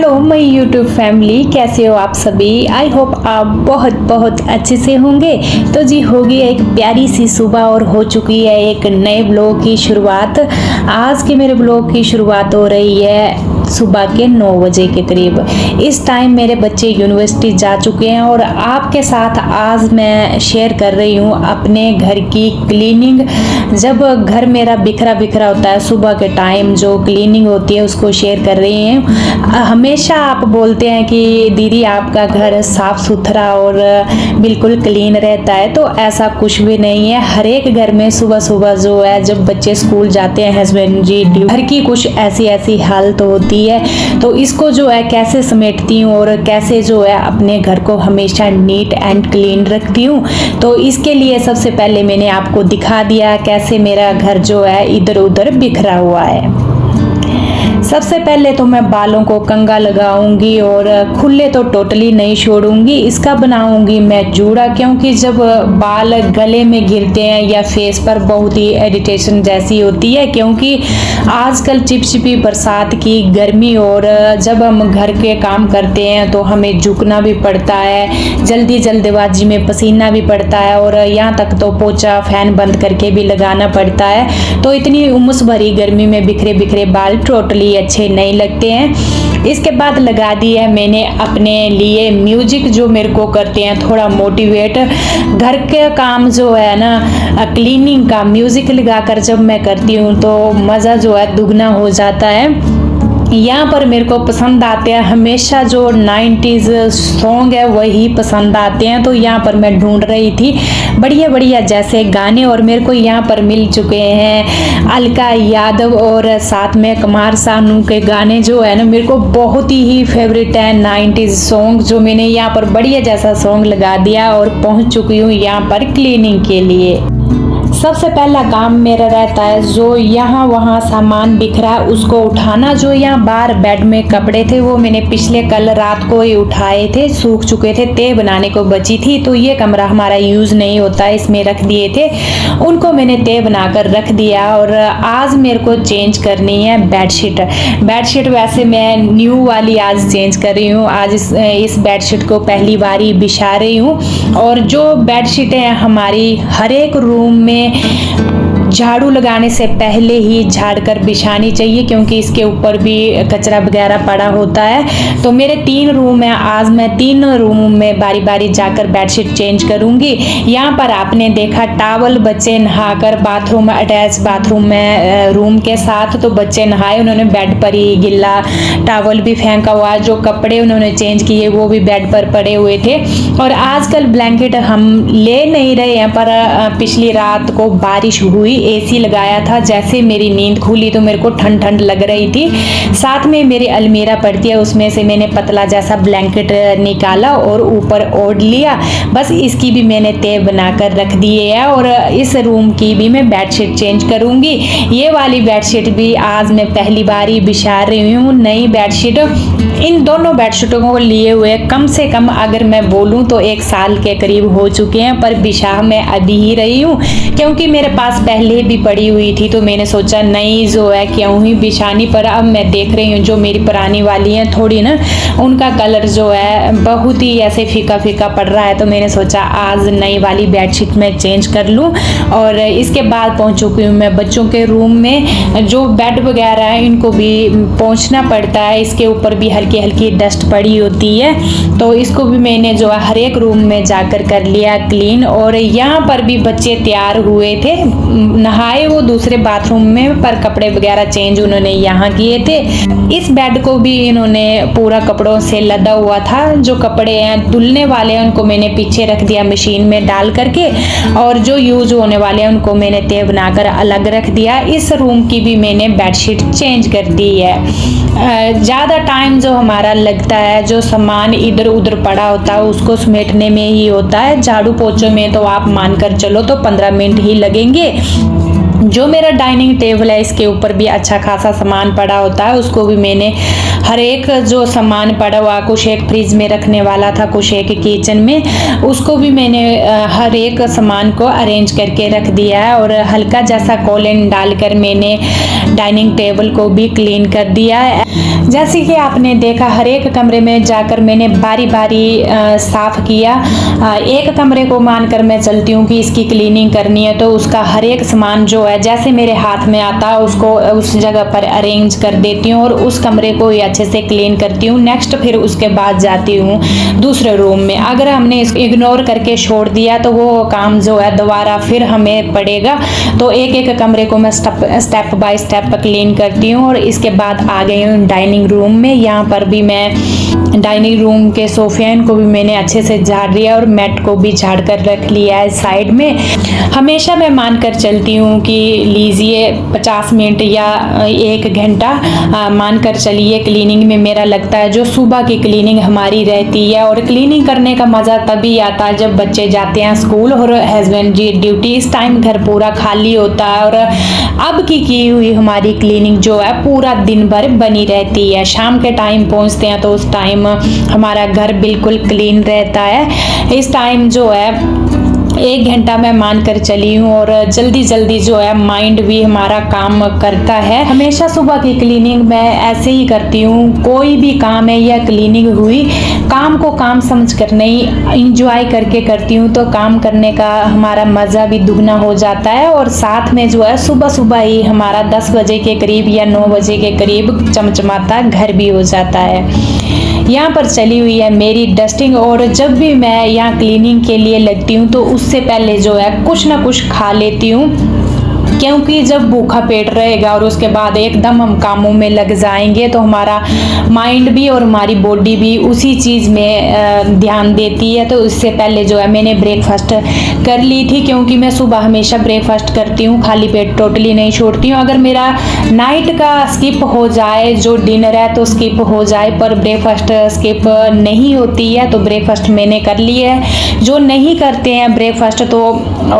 Hello my YouTube family, कैसे हो आप सभी। आई होप आप बहुत बहुत अच्छे से होंगे। तो जी होगी एक प्यारी सी सुबह और हो चुकी है एक नए ब्लॉग की शुरुआत। आज के मेरे ब्लॉग की शुरुआत हो रही है सुबह के 9 बजे के करीब। इस टाइम मेरे बच्चे यूनिवर्सिटी जा चुके हैं और आपके साथ आज मैं शेयर कर रही हूँ अपने घर की क्लीनिंग। जब घर मेरा बिखरा बिखरा होता है सुबह के टाइम जो क्लीनिंग होती है उसको शेयर कर रही हैं। हमेशा आप बोलते हैं कि दीदी आपका घर साफ सुथरा और बिल्कुल क्लीन रहता है, तो ऐसा कुछ भी नहीं है। हर एक घर में सुबह सुबह जो है जब बच्चे स्कूल जाते हैं, हस्बैंड जी घर की कुछ ऐसी ऐसी हालत होती है, तो इसको जो है कैसे समेटती हूँ और कैसे जो है अपने घर को हमेशा नीट एंड क्लीन रखती हूँ। तो इसके लिए सबसे पहले मैंने आपको दिखा दिया कैसे मेरा घर जो है इधर उधर बिखरा हुआ है। सबसे पहले तो मैं बालों को कंघा लगाऊंगी और खुले तो टोटली नहीं छोड़ूंगी। इसका बनाऊंगी मैं जूड़ा, क्योंकि जब बाल गले में गिरते हैं या फेस पर बहुत ही इरिटेशन जैसी होती है, क्योंकि आजकल चिपचिपी बरसात की गर्मी और जब हम घर के काम करते हैं तो हमें झुकना भी पड़ता है, जल्दीबाजी में पसीना भी पड़ता है और यहाँ तक तो पोछा फैन बंद करके भी लगाना पड़ता है। तो इतनी उमस भरी गर्मी में बिखरे बिखरे बाल टोटली अच्छे नहीं लगते हैं। इसके बाद लगा दी है मैंने अपने लिए म्यूजिक, जो मेरे को करते हैं थोड़ा मोटिवेट। घर के काम जो है ना क्लीनिंग का म्यूजिक लगाकर जब मैं करती हूँ तो मज़ा जो है दुगना हो जाता है। यहाँ पर मेरे को पसंद आते हैं हमेशा जो 90s सॉन्ग है वही पसंद आते हैं। तो यहाँ पर मैं ढूंढ रही थी बढ़िया बढ़िया जैसे गाने और मेरे को यहाँ पर मिल चुके हैं अलका यादव और साथ में कुमार सानू के गाने जो है ना मेरे को बहुत ही फेवरेट है 90s सॉन्ग, जो मैंने यहाँ पर बढ़िया जैसा सॉन्ग लगा दिया और पहुँच चुकी हूँ यहाँ पर क्लीनिंग के लिए। सबसे पहला काम मेरा रहता है जो यहाँ वहाँ सामान बिखरा है उसको उठाना। जो यहाँ बाहर बेड में कपड़े थे वो मैंने पिछले कल रात को ही उठाए थे, सूख चुके थे, तह बनाने को बची थी, तो ये कमरा हमारा यूज़ नहीं होता इसमें रख दिए थे, उनको मैंने तह बनाकर रख दिया। और आज मेरे को चेंज करनी है बेडशीट वैसे मैं न्यू वाली आज चेंज कर रही हूँ। आज इस बेडशीट को पहली बार ही बिछा रही हूँ। और जो बेडशीटें हैं हमारी हर एक रूम में झाड़ू लगाने से पहले ही झाड़ कर बिछानी चाहिए, क्योंकि इसके ऊपर भी कचरा वगैरह पड़ा होता है। तो मेरे 3 रूम है, आज मैं 3 रूम में बारी बारी जाकर बेडशीट चेंज करूंगी। यहाँ पर आपने देखा टॉवल बच्चे नहाकर बाथरूम अटैच बाथरूम में रूम के साथ, तो बच्चे नहाए, उन्होंने बेड पर ही गिल्ला टॉवल भी फेंका हुआ, जो कपड़े उन्होंने चेंज किए वो भी बेड पर पड़े हुए थे। और आजकल ब्लैंकेट हम ले नहीं रहे हैं, पर पिछली रात को बारिश हुई, एसी लगाया था, जैसे मेरी नींद खुली तो मेरे को ठंड ठंड लग रही थी। साथ में मेरी अलमीरा पड़ती है, उसमें से मैंने पतला जैसा ब्लैंकेट निकाला और ऊपर ओढ़ लिया। बस इसकी भी मैंने तह बनाकर रख दिए है। और इस रूम की भी मैं बेडशीट चेंज करूंगी। ये वाली बेडशीट भी आज मैं पहली बार ही बिछा रही हूँ नई बेडशीट। इन दोनों बेडशीटों को लिए हुए कम से कम अगर मैं बोलूँ तो 1 साल के करीब हो चुके हैं, पर बिछा मैं अभी ही रही हूँ, क्योंकि मेरे पास पहले भी पड़ी हुई थी तो मैंने सोचा नई जो है क्यों ही बिछानी। पर अब मैं देख रही हूँ जो मेरी पुरानी वाली हैं थोड़ी ना उनका कलर जो है बहुत ही ऐसे फीका फीका पड़ रहा है, तो मैंने सोचा आज नई वाली बेडशीट में चेंज कर लूँ। और इसके बाद पहुँच चुकी हूँ मैं बच्चों के रूम में। जो बेड वगैरह है इनको भी पोंछना पड़ता है, इसके ऊपर भी हल्की हल्की डस्ट पड़ी होती है, तो इसको भी मैंने जो है हर एक रूम में जाकर कर लिया क्लीन। और यहाँ पर भी बच्चे तैयार हुए थे, नहाए वो दूसरे बाथरूम में, पर कपड़े वगैरह चेंज उन्होंने यहाँ किए थे। इस बेड को भी इन्होंने पूरा कपड़ों से लदा हुआ था, जो कपड़े हैं धुलने वाले हैं उनको मैंने पीछे रख दिया मशीन में डाल करके, और जो यूज होने वाले हैं उनको मैंने तह बनाकर अलग रख दिया। इस रूम की भी मैंने बेडशीट चेंज कर दी है। ज़्यादा टाइम जो हमारा लगता है, जो सामान इधर उधर पड़ा होता है उसको समेटने में ही होता है। झाड़ू पोछे में तो आप मानकर चलो तो 15 मिनट ही लगेंगे। जो मेरा डाइनिंग टेबल है इसके ऊपर भी अच्छा खासा सामान पड़ा होता है, उसको भी मैंने हर एक जो सामान पड़ा हुआ, कुछ एक फ्रिज में रखने वाला था, कुछ एक किचन में, उसको भी मैंने हर एक सामान को अरेंज करके रख दिया है। और हल्का जैसा कॉलिन डालकर मैंने डाइनिंग टेबल को भी क्लीन कर दिया है। जैसे कि आपने देखा हर एक कमरे में जाकर मैंने बारी बारी साफ किया। एक कमरे को मानकर मैं चलती हूँ कि इसकी क्लीनिंग करनी है तो उसका हर एक सामान जो है जैसे मेरे हाथ में आता है उसको उस जगह पर अरेंज कर देती हूँ और उस कमरे को ही अच्छे से क्लीन करती हूँ। नेक्स्ट फिर उसके बाद जाती हूँ दूसरे रूम में। अगर हमने इसको इग्नोर करके छोड़ दिया तो वो काम जो है दोबारा फिर हमें पड़ेगा। तो एक एक कमरे को मैं स्टेप बाय स्टेप क्लीन करती हूँ। और इसके बाद आ गई हूँ डाइनिंग रूम में। यहाँ पर भी मैं डाइनिंग रूम के सोफे को भी मैंने अच्छे से झाड़ लिया और मैट को भी झाड़ कर रख लिया है साइड में। हमेशा मैं मानकर चलती हूँ कि लीजिए 50 मिनट या 1 घंटा मानकर चलिए क्लीनिंग में मेरा लगता है। जो सुबह की क्लीनिंग हमारी रहती है और क्लीनिंग करने का मज़ा तभी आता है जब बच्चे जाते हैं स्कूल और हस्बैंड जी ड्यूटी। इस टाइम घर पूरा खाली होता है और अब की हुई हमारी क्लीनिंग जो है पूरा दिन भर बनी रहती है। शाम के टाइम पहुंचते हैं तो उस टाइम हमारा घर बिल्कुल क्लीन रहता है। इस टाइम जो है 1 घंटा मैं मानकर चली हूँ और जल्दी जल्दी जो है माइंड भी हमारा काम करता है। हमेशा सुबह की क्लीनिंग मैं ऐसे ही करती हूँ। कोई भी काम है या क्लीनिंग हुई, काम को काम समझ कर नहीं इंजॉय करके करती हूँ तो काम करने का हमारा मज़ा भी दुगना हो जाता है। और साथ में जो है सुबह सुबह ही हमारा 10 बजे के करीब या 9 बजे के करीब चमचमाता घर भी हो जाता है। यहाँ पर चली हुई है मेरी डस्टिंग। और जब भी मैं यहाँ क्लीनिंग के लिए लगती हूँ तो उससे पहले जो है कुछ ना कुछ खा लेती हूँ, क्योंकि जब भूखा पेट रहेगा और उसके बाद एकदम हम कामों में लग जाएंगे तो हमारा माइंड भी और हमारी बॉडी भी उसी चीज़ में ध्यान देती है। तो इससे पहले जो है मैंने ब्रेकफास्ट कर ली थी, क्योंकि मैं सुबह हमेशा ब्रेकफास्ट करती हूँ, खाली पेट टोटली नहीं छोड़ती हूँ। अगर मेरा नाइट का स्किप हो जाए, जो डिनर है तो स्किप हो जाए, पर ब्रेकफास्ट स्किप नहीं होती है तो ब्रेकफास्ट मैंने कर लिया है। जो नहीं करते हैं ब्रेकफास्ट तो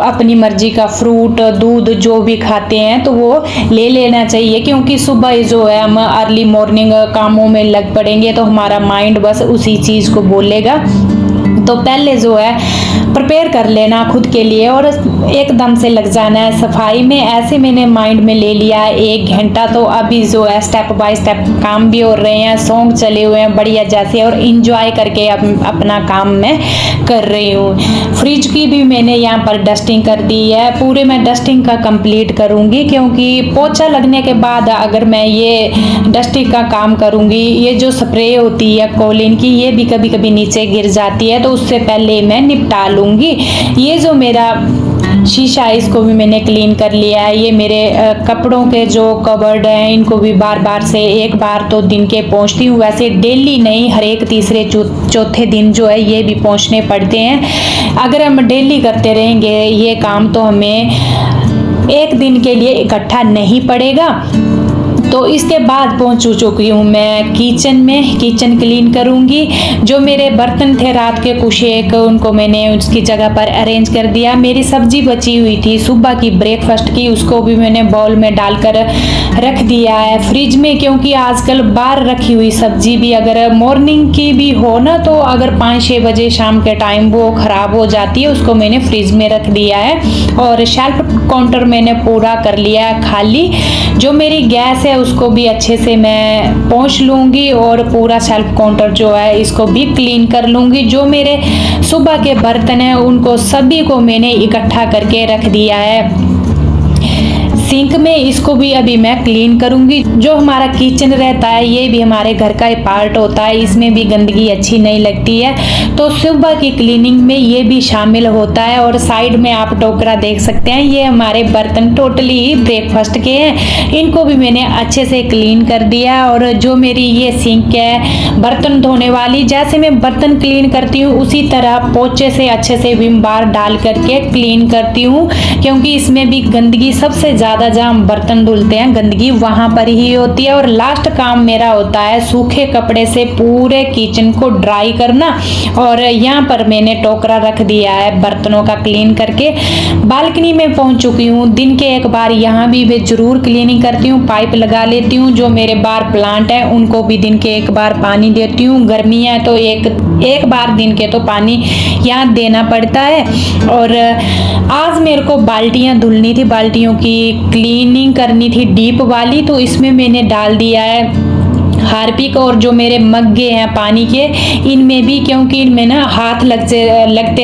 अपनी मर्जी का फ्रूट दूध जो भी खाते हैं तो वो ले लेना चाहिए, क्योंकि सुबह जो है हम अर्ली मॉर्निंग कामों में लग पड़ेंगे तो हमारा माइंड बस उसी चीज़ को बोलेगा। तो पहले जो है प्रिपेयर कर लेना खुद के लिए और एकदम से लग जाना है सफाई में। ऐसे मैंने माइंड में ले लिया है 1 घंटा। तो अभी जो है स्टेप बाय स्टेप काम भी हो रहे हैं, सॉन्ग चले हुए हैं बढ़िया जैसे, और इंजॉय करके अपना काम मैं कर रही हूँ। फ्रिज की भी मैंने यहाँ पर डस्टिंग कर दी है। पूरे मैं डस्टिंग का कंप्लीट करूँगी, क्योंकि पोछा लगने के बाद अगर मैं ये डस्टिंग का काम करूँगी, ये जो स्प्रे होती है कोलिन की ये भी कभी कभी नीचे गिर जाती है, तो उससे पहले मैं निपटा लूँगी। ये जो मेरा शीशा है इसको भी मैंने क्लीन कर लिया है। ये मेरे कपड़ों के जो कवर्ड हैं इनको भी बार बार से 1 बार तो दिन के पोंछती हूँ। वैसे डेली नहीं, हर एक तीसरे चौथे दिन जो है ये भी पोंछने पड़ते हैं। अगर हम डेली करते रहेंगे ये काम तो हमें 1 दिन के लिए इकट्ठा नहीं पड़ेगा। तो इसके बाद पहुंच चुकी हूँ मैं किचन में। किचन क्लीन करूँगी। जो मेरे बर्तन थे रात के कुछ एक, उनको मैंने उसकी जगह पर अरेंज कर दिया। मेरी सब्जी बची हुई थी सुबह की ब्रेकफास्ट की, उसको भी मैंने बाउल में डालकर रख दिया है फ्रिज में, क्योंकि आजकल बाहर रखी हुई सब्जी भी अगर मॉर्निंग की भी हो ना तो अगर 5-6 बजे शाम के टाइम वो ख़राब हो जाती है। उसको मैंने फ्रिज में रख दिया है और शेल्फ काउंटर मैंने पूरा कर लिया है खाली। जो मेरी गैस है उसको भी अच्छे से मैं पोंछ लूँगी और पूरा शेल्फ काउंटर जो है इसको भी क्लीन कर लूँगी। जो मेरे सुबह के बर्तन हैं उनको सभी को मैंने इकट्ठा करके रख दिया है सिंक में। इसको भी अभी मैं क्लीन करूंगी। जो हमारा किचन रहता है ये भी हमारे घर का एक पार्ट होता है, इसमें भी गंदगी अच्छी नहीं लगती है, तो सुबह की क्लीनिंग में ये भी शामिल होता है। और साइड में आप टोकरा देख सकते हैं, ये हमारे बर्तन टोटली ही ब्रेकफास्ट के हैं, इनको भी मैंने अच्छे से क्लीन कर दिया। और जो मेरी ये सिंक है बर्तन धोने वाली, जैसे मैं बर्तन क्लीन करती हूँ उसी तरह पोछे से अच्छे से विम बार डाल करके क्लीन करती हूँ, क्योंकि इसमें भी गंदगी सबसे ज़्यादा जहाँ हम बर्तन धुलते हैं गंदगी वहां पर ही होती है। और लास्ट काम मेरा होता है सूखे कपड़े से पूरे किचन को ड्राई करना। और यहाँ पर मैंने टोकरा रख दिया है बर्तनों का क्लीन करके। बालकनी में पहुंच चुकी हूँ। दिन के 1 बार यहाँ भी मैं जरूर क्लीनिंग करती हूँ, पाइप लगा लेती हूँ। जो मेरे बाहर प्लांट है उनको भी दिन के 1 बार पानी देती हूँ। गर्मी है तो एक बार दिन के तो पानी यहाँ देना पड़ता है। और आज मेरे को बाल्टियाँ धुलनी थी, बाल्टियों की क्लीनिंग करनी थी डीप वाली, तो इसमें मैंने डाल दिया है हार्पिक। और जो मेरे मग्गे हैं पानी के, इनमें भी, क्योंकि इनमें ना हाथ लगते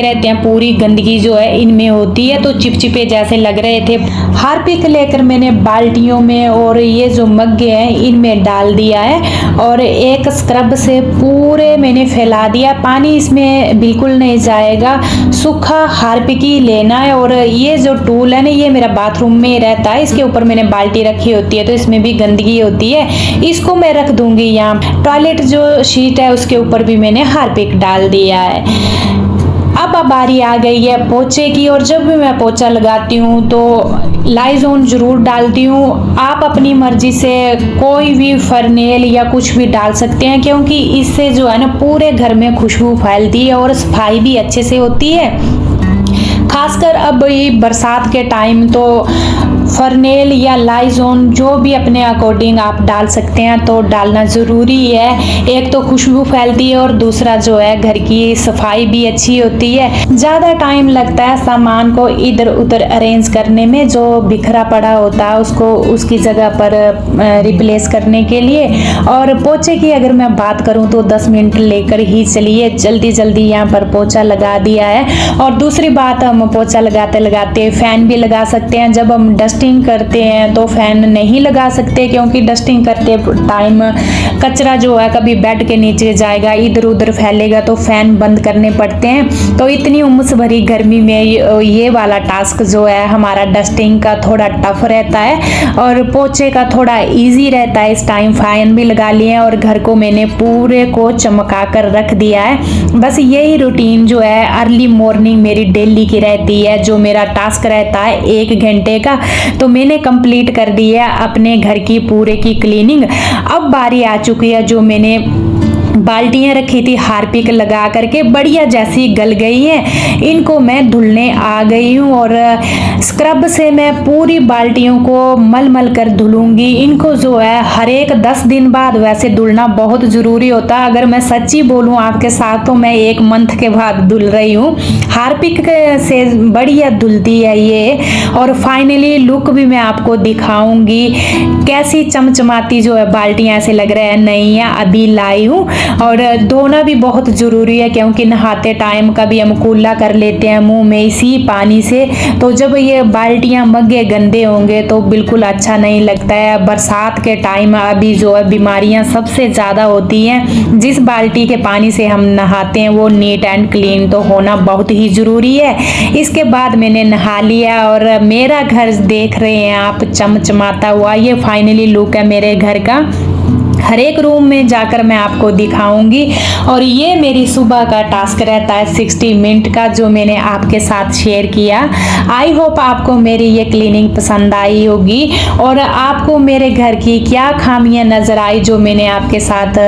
रहते हैं, पूरी गंदगी जो है इनमें होती है, तो चिपचिपे जैसे लग रहे थे। हार्पिक लेकर मैंने बाल्टियों में और ये जो मग्गे हैं इनमें डाल दिया है और एक स्क्रब से पूरे मैंने फैला दिया। पानी इसमें बिल्कुल नहीं जाएगा, सूखा हार्पिक ही लेना है। और ये जो टूल है ना, ये मेरा बाथरूम में रहता है, इसके ऊपर मैंने बाल्टी रखी होती है, तो इसमें भी गंदगी होती है, इसको मैं रख दूंगी यहाँ। टॉयलेट जो शीट है उसके ऊपर भी मैंने हार्पिक डाल दिया है। अब बारी आ गई है पोछे की, और जब भी मैं पोछा लगाती हूँ तो लाइजोन जरूर डालती हूँ। आप अपनी मर्जी से कोई भी फरनेल या कुछ भी डाल सकते हैं, क्योंकि इससे जो है ना पूरे घर में खुशबू फैलती है और सफाई भी अच्छे से होती है। खासकर अब ये बरसात के टाइम तो फरनेल या लाइजोन जो भी अपने अकॉर्डिंग आप डाल सकते हैं, तो डालना ज़रूरी है। एक तो खुशबू फैलती है और दूसरा जो है घर की सफाई भी अच्छी होती है। ज़्यादा टाइम लगता है सामान को इधर उधर अरेंज करने में, जो बिखरा पड़ा होता है उसको उसकी जगह पर रिप्लेस करने के लिए। और पोछे की अगर मैं बात करूं तो 10 मिनट लेकर ही चलिए, जल्दी जल्दी यहाँ पर पोछा लगा दिया है। और दूसरी बात, हम पोछा लगाते लगाते फैन भी लगा सकते हैं। जब हम डस्टिंग करते हैं तो फैन नहीं लगा सकते, क्योंकि डस्टिंग करते टाइम कचरा जो है कभी बेड के नीचे जाएगा, इधर उधर फैलेगा, तो फैन बंद करने पड़ते हैं। तो इतनी उमस भरी गर्मी में ये वाला टास्क जो है हमारा डस्टिंग का थोड़ा टफ रहता है और पोछे का थोड़ा इजी रहता है। इस टाइम फैन भी लगा लिए और घर को मैंने पूरे को चमका कर रख दिया है। बस यही रूटीन जो है अर्ली मॉर्निंग मेरी डेली की रहती है। जो मेरा टास्क रहता है 1 घंटे का, तो मैंने कंप्लीट कर दिया अपने घर की पूरे की क्लीनिंग। अब बारी आ चुकी है, जो मैंने बाल्टियां रखी थी हार्पिक लगा करके बढ़िया जैसी गल गई हैं, इनको मैं धुलने आ गई हूँ। और स्क्रब से मैं पूरी बाल्टियों को मल मल कर धुलूंगी। इनको जो है हर एक 10 दिन बाद वैसे धुलना बहुत ज़रूरी होता है। अगर मैं सच्ची बोलूँ आपके साथ, तो मैं 1 मंथ के बाद धुल रही हूँ। हार्पिक से बढ़िया धुलती है ये। और फाइनली लुक भी मैं आपको दिखाऊंगी, कैसी चमचमाती जो है बाल्टियाँ, ऐसे लग रहा है नई है, अभी लाई हूँ। और धोना भी बहुत ज़रूरी है, क्योंकि नहाते टाइम कभी हम कुल्ला कर लेते हैं मुंह में इसी पानी से, तो जब ये बाल्टियां मग्गे गंदे होंगे तो बिल्कुल अच्छा नहीं लगता है। बरसात के टाइम अभी जो है बीमारियां सबसे ज़्यादा होती हैं। जिस बाल्टी के पानी से हम नहाते हैं वो नीट एंड क्लीन तो होना बहुत ही ज़रूरी है। इसके बाद मैंने नहा लिया और मेरा घर देख रहे हैं आप चमचमाता हुआ। ये फाइनली लुक है मेरे घर का। हर एक रूम में जाकर मैं आपको दिखाऊंगी। और ये मेरी सुबह का टास्क रहता है 60 मिनट का, जो मैंने आपके साथ शेयर किया। आई होप आपको मेरी ये क्लीनिंग पसंद आई होगी और आपको मेरे घर की क्या खामियां नज़र आई जो मैंने आपके साथ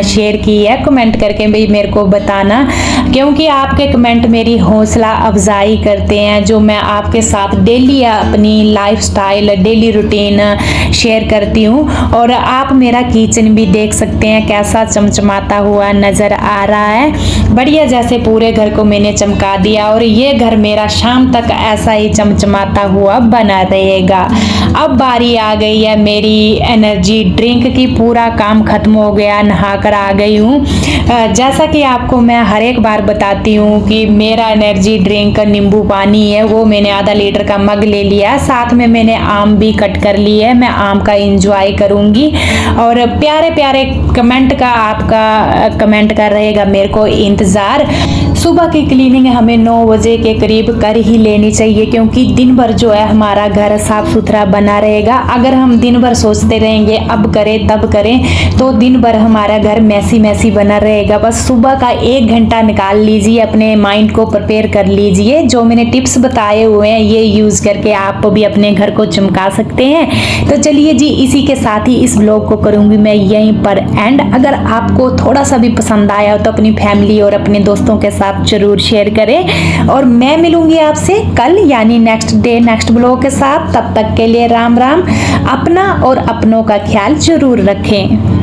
शेयर की है। कमेंट करके भी मेरे को बताना, क्योंकि आपके कमेंट मेरी हौसला अफजाई करते हैं। जो मैं आपके साथ डेली अपनी लाइफस्टाइल डेली रूटीन शेयर करती हूँ। और आप मेरा किचन भी देख सकते हैं कैसा चमचमाता हुआ नजर आ रहा है। बढ़िया जैसे पूरे घर को मैंने चमका दिया और ये घर मेरा शाम तक ऐसा ही चमचमाता हुआ बना रहेगा। अब बारी आ गई है मेरी एनर्जी ड्रिंक की। पूरा काम खत्म हो गया, नहा कर आ गई हूँ। जैसा कि आपको मैं हर एक बार बताती हूँ कि मेरा एनर्जी ड्रिंक नींबू पानी है, वो मैंने आधा लीटर का मग ले लिया। साथ में मैंने आम भी कट कर ली है, मैं आम का इंजॉय करूँगी। और प्यारे प्यारे कमेंट का आपका कमेंट का रहेगा मेरे को इंतज़ार। सुबह की क्लीनिंग हमें 9 बजे के करीब कर ही लेनी चाहिए, क्योंकि दिन भर जो है हमारा घर साफ सुथरा बना रहेगा। अगर हम दिन भर सोचते रहेंगे अब करें तब करें, तो दिन भर हमारा घर मैसी मैसी बना रहेगा। बस सुबह का 1 घंटा निकाल लीजिए, अपने माइंड को प्रिपेयर कर लीजिए। जो मैंने टिप्स बताए हुए हैं ये यूज़ करके आप भी अपने घर को चमका सकते हैं। तो चलिए जी, इसी के साथ ही इस ब्लॉग को करूँगी मैं यहीं पर एंड। अगर आपको थोड़ा सा भी पसंद आया तो अपनी फैमिली और अपने दोस्तों के साथ जरूर शेयर करें। और मैं मिलूंगी आपसे कल, यानी नेक्स्ट डे नेक्स्ट ब्लॉग के साथ। तब तक के लिए राम राम। अपना और अपनों का ख्याल जरूर रखें।